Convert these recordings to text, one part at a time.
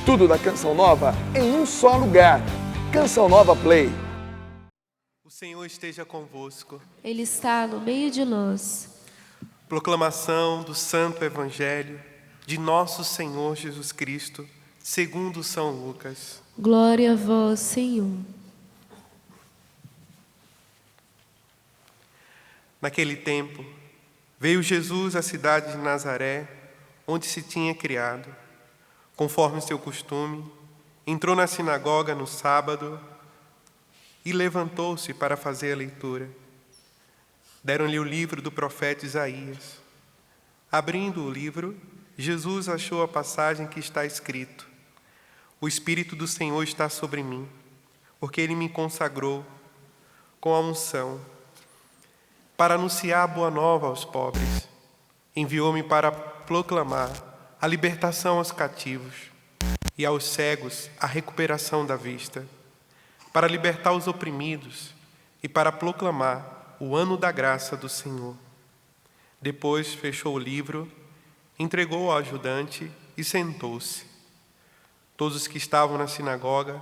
Tudo da Canção Nova em um só lugar. Canção Nova Play. O Senhor esteja convosco. Ele está no meio de nós. Proclamação do Santo Evangelho de nosso Senhor Jesus Cristo, segundo São Lucas. Glória a vós, Senhor. Naquele tempo, veio Jesus à cidade de Nazaré, onde se tinha criado. Conforme seu costume, entrou na sinagoga no sábado e levantou-se para fazer a leitura. Deram-lhe o livro do profeta Isaías. Abrindo o livro, Jesus achou a passagem que está escrito: O Espírito do Senhor está sobre mim, porque Ele me consagrou com a unção para anunciar a boa nova aos pobres. Enviou-me para proclamar a libertação aos cativos e aos cegos a recuperação da vista, para libertar os oprimidos e para proclamar o ano da graça do Senhor. Depois fechou o livro, entregou ao ajudante e sentou-se. Todos os que estavam na sinagoga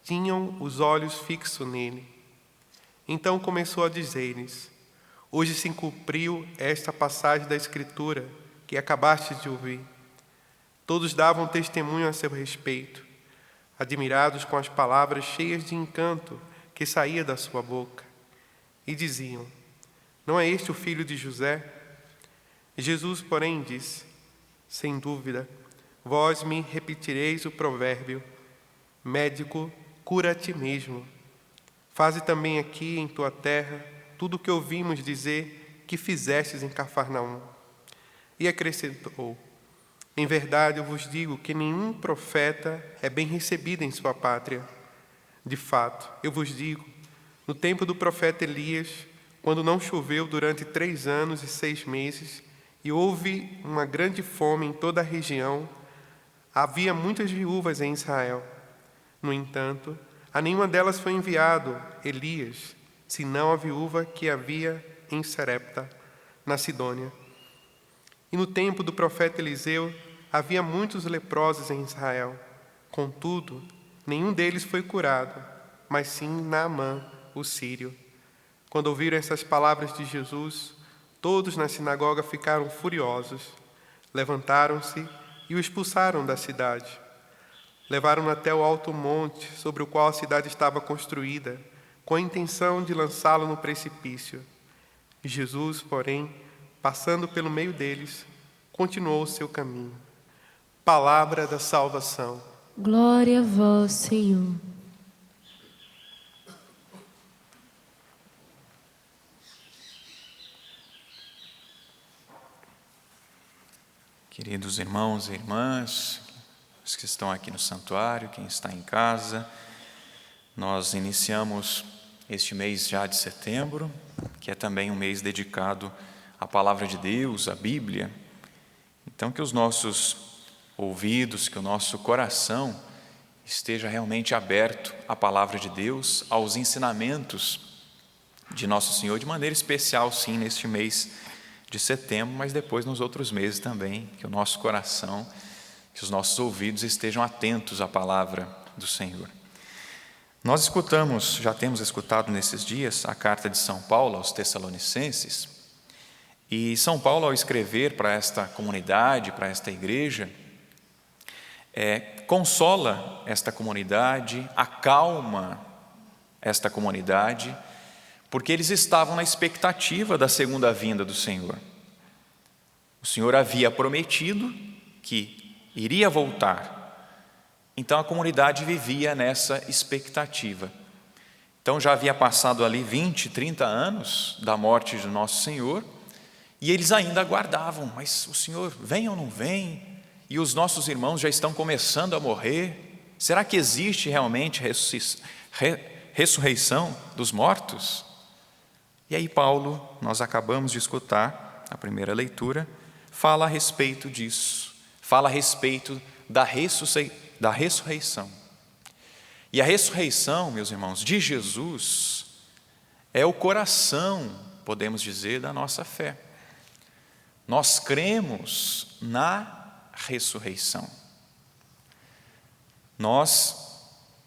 tinham os olhos fixos nele. Então começou a dizer-lhes: Hoje se cumpriu esta passagem da Escritura que acabastes de ouvir. Todos davam testemunho a seu respeito, admirados com as palavras cheias de encanto que saía da sua boca. E diziam: Não é este o filho de José? Jesus, porém, disse: Sem dúvida, vós me repetireis o provérbio: Médico, cura a ti mesmo. Faze também aqui em tua terra tudo o que ouvimos dizer que fizestes em Cafarnaum. E acrescentou: Em verdade eu vos digo que nenhum profeta é bem recebido em sua pátria. De fato, eu vos digo, no tempo do profeta Elias, quando não choveu durante 3 anos e 6 meses, e houve uma grande fome em toda a região, havia muitas viúvas em Israel. No entanto, a nenhuma delas foi enviado Elias, senão a viúva que havia em Sarepta, na Sidônia. E no tempo do profeta Eliseu, havia muitos leprosos em Israel. Contudo, nenhum deles foi curado, mas sim Naamã, o sírio. Quando ouviram essas palavras de Jesus, todos na sinagoga ficaram furiosos. Levantaram-se e o expulsaram da cidade. Levaram-no até o alto monte sobre o qual a cidade estava construída, com a intenção de lançá-lo no precipício. Jesus, porém, passando pelo meio deles, continuou o seu caminho. Palavra da salvação. Glória a vós, Senhor. Queridos irmãos e irmãs, os que estão aqui no santuário, quem está em casa, nós iniciamos este mês já de setembro, que é também um mês dedicado à Palavra de Deus, à Bíblia. Então, que os nossos ouvidos, que o nosso coração esteja realmente aberto à Palavra de Deus, aos ensinamentos de Nosso Senhor, de maneira especial, sim, neste mês de setembro, mas depois nos outros meses também, que o nosso coração, que os nossos ouvidos estejam atentos à Palavra do Senhor. Nós já temos escutado nesses dias a carta de São Paulo aos Tessalonicenses, e São Paulo, ao escrever para esta comunidade, para esta igreja, consola esta comunidade, acalma esta comunidade, porque eles estavam na expectativa da segunda vinda do Senhor. O Senhor havia prometido que iria voltar. Então a comunidade vivia nessa expectativa. Então já havia passado ali 20, 30 anos da morte de nosso Senhor, e eles ainda aguardavam, mas o Senhor vem ou não vem? E os nossos irmãos já estão começando a morrer. Será que existe realmente ressurreição dos mortos? E aí Paulo, nós acabamos de escutar a primeira leitura, fala a respeito disso, fala a respeito da ressurreição. E a ressurreição, meus irmãos, de Jesus é o coração, podemos dizer, da nossa fé. Nós cremos na ressurreição. Nós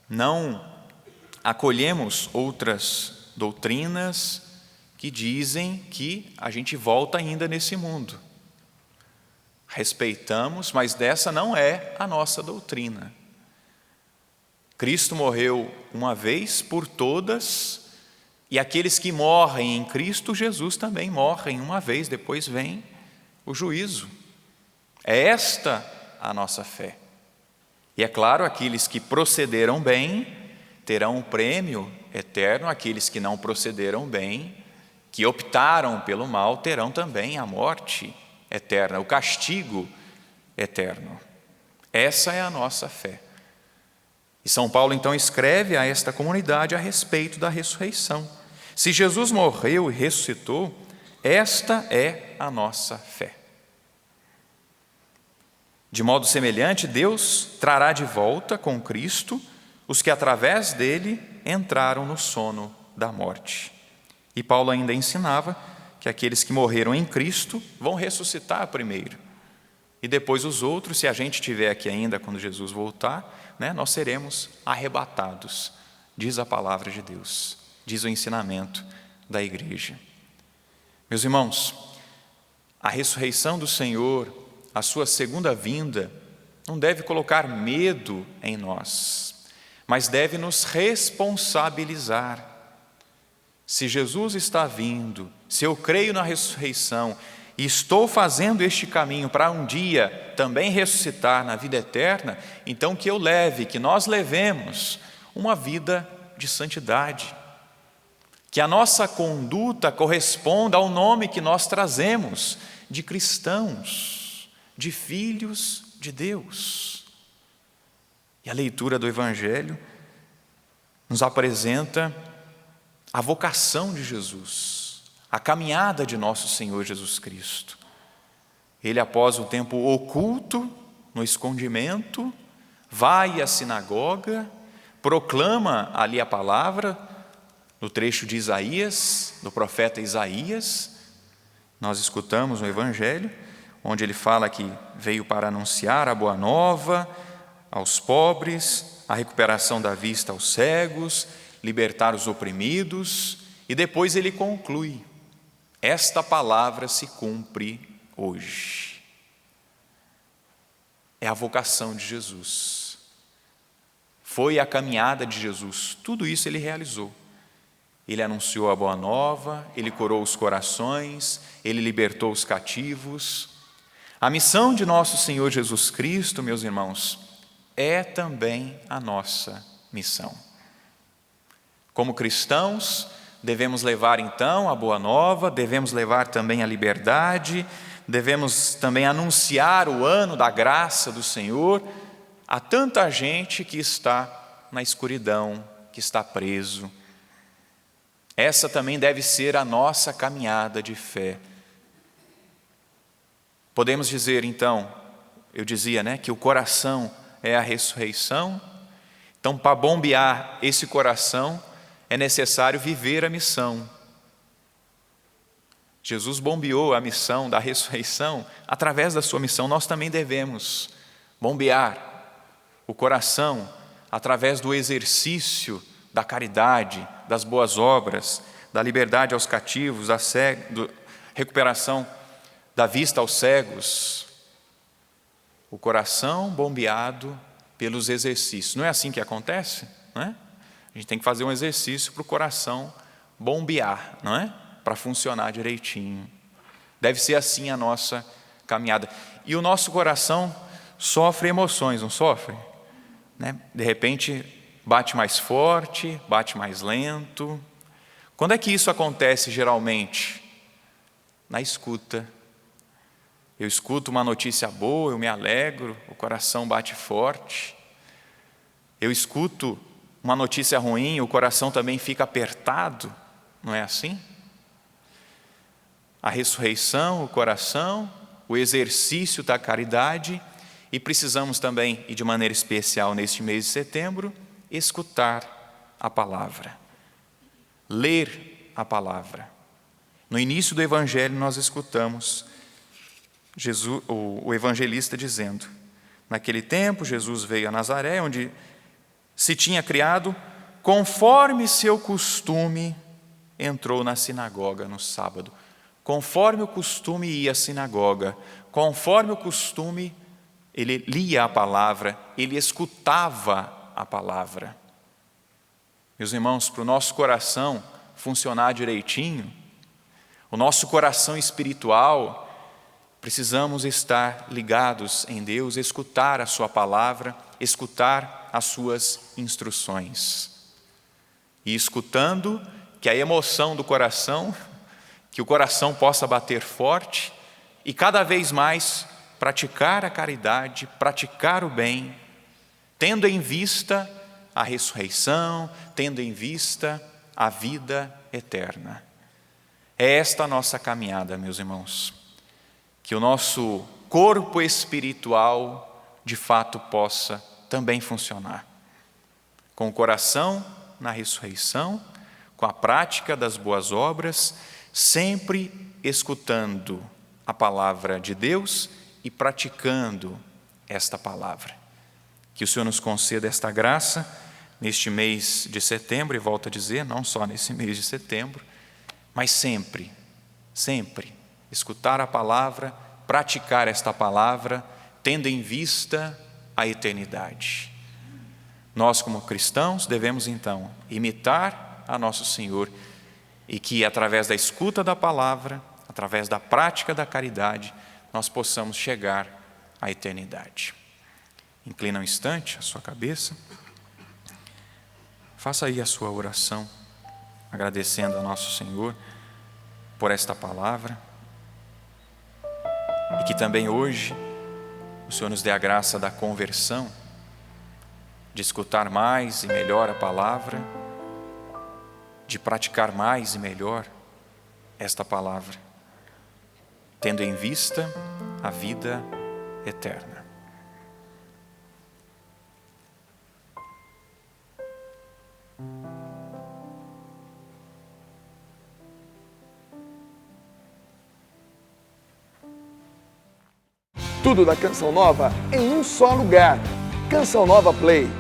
não acolhemos outras doutrinas que dizem que a gente volta ainda nesse mundo. Respeitamos, mas dessa não é a nossa doutrina. Cristo morreu uma vez por todas, e aqueles que morrem em Cristo Jesus também morrem uma vez, depois vem o juízo. É esta a nossa fé. E é claro, aqueles que procederam bem terão um prêmio eterno, aqueles que não procederam bem, que optaram pelo mal, terão também a morte eterna, o castigo eterno. Essa é a nossa fé. E São Paulo então escreve a esta comunidade a respeito da ressurreição. Se Jesus morreu e ressuscitou, esta é a nossa fé. De modo semelhante, Deus trará de volta com Cristo os que através dele entraram no sono da morte. E Paulo ainda ensinava que aqueles que morreram em Cristo vão ressuscitar primeiro. E depois os outros, se a gente estiver aqui ainda quando Jesus voltar, nós seremos arrebatados, diz a palavra de Deus, diz o ensinamento da igreja. Meus irmãos, a ressurreição do Senhor, a sua segunda vinda, não deve colocar medo em nós, mas deve nos responsabilizar. Se Jesus está vindo, se eu creio na ressurreição e estou fazendo este caminho para um dia também ressuscitar na vida eterna, então que nós levemos uma vida de santidade, que a nossa conduta corresponda ao nome que nós trazemos de cristãos, de filhos de Deus. E a leitura do Evangelho nos apresenta a vocação de Jesus, a caminhada de nosso Senhor Jesus Cristo. Ele, após o tempo oculto, no escondimento, vai à sinagoga, proclama ali a palavra, no trecho de Isaías, do profeta Isaías. Nós escutamos no Evangelho, onde ele fala que veio para anunciar a boa nova aos pobres, a recuperação da vista aos cegos, libertar os oprimidos, e depois ele conclui: esta palavra se cumpre hoje. É a vocação de Jesus. Foi a caminhada de Jesus. Tudo isso ele realizou. Ele anunciou a boa nova, ele curou os corações, ele libertou os cativos. A missão de nosso Senhor Jesus Cristo, meus irmãos, é também a nossa missão. Como cristãos, devemos levar então a boa nova, devemos levar também a liberdade, devemos também anunciar o ano da graça do Senhor a tanta gente que está na escuridão, que está preso. Essa também deve ser a nossa caminhada de fé. Podemos dizer então, eu dizia, que o coração é a ressurreição. Então, para bombear esse coração, é necessário viver a missão. Jesus bombeou a missão da ressurreição. Através da sua missão, nós também devemos bombear o coração através do exercício da caridade, das boas obras, da liberdade aos cativos, da recuperação da vista aos cegos. O coração bombeado pelos exercícios. Não é assim que acontece? Não é? A gente tem que fazer um exercício para o coração bombear, não é? Para funcionar direitinho. Deve ser assim a nossa caminhada. E o nosso coração sofre emoções, não sofre? De repente bate mais forte, bate mais lento. Quando é que isso acontece geralmente? Na escuta. Eu escuto uma notícia boa, eu me alegro, o coração bate forte. Eu escuto uma notícia ruim, o coração também fica apertado, não é assim? A ressurreição, o coração, o exercício da caridade, e precisamos também, e de maneira especial neste mês de setembro, escutar a palavra, ler a palavra. No início do Evangelho nós escutamos o evangelista dizendo: Naquele tempo, Jesus veio a Nazaré, onde se tinha criado, conforme seu costume, entrou na sinagoga no sábado. Conforme o costume ia à sinagoga, conforme o costume, ele lia a palavra, ele escutava a palavra. Meus irmãos, para o nosso coração funcionar direitinho, o nosso coração espiritual, precisamos estar ligados em Deus, escutar a sua palavra, escutar as suas instruções. E escutando, que a emoção do coração, que o coração possa bater forte e cada vez mais praticar a caridade, praticar o bem, tendo em vista a ressurreição, tendo em vista a vida eterna. É esta a nossa caminhada, meus irmãos. Que o nosso corpo espiritual, de fato, possa também funcionar. Com o coração na ressurreição, com a prática das boas obras, sempre escutando a palavra de Deus e praticando esta palavra. Que o Senhor nos conceda esta graça neste mês de setembro, e volto a dizer, não só nesse mês de setembro, mas sempre, sempre escutar a palavra, praticar esta palavra, tendo em vista a eternidade. Nós, como cristãos, devemos então imitar a nosso Senhor e que através da escuta da palavra, através da prática da caridade, nós possamos chegar à eternidade. Inclina um instante a sua cabeça. Faça aí a sua oração, agradecendo ao nosso Senhor por esta palavra. E que também hoje o Senhor nos dê a graça da conversão, de escutar mais e melhor a palavra, de praticar mais e melhor esta palavra, tendo em vista a vida eterna. Tudo da Canção Nova em um só lugar. Canção Nova Play.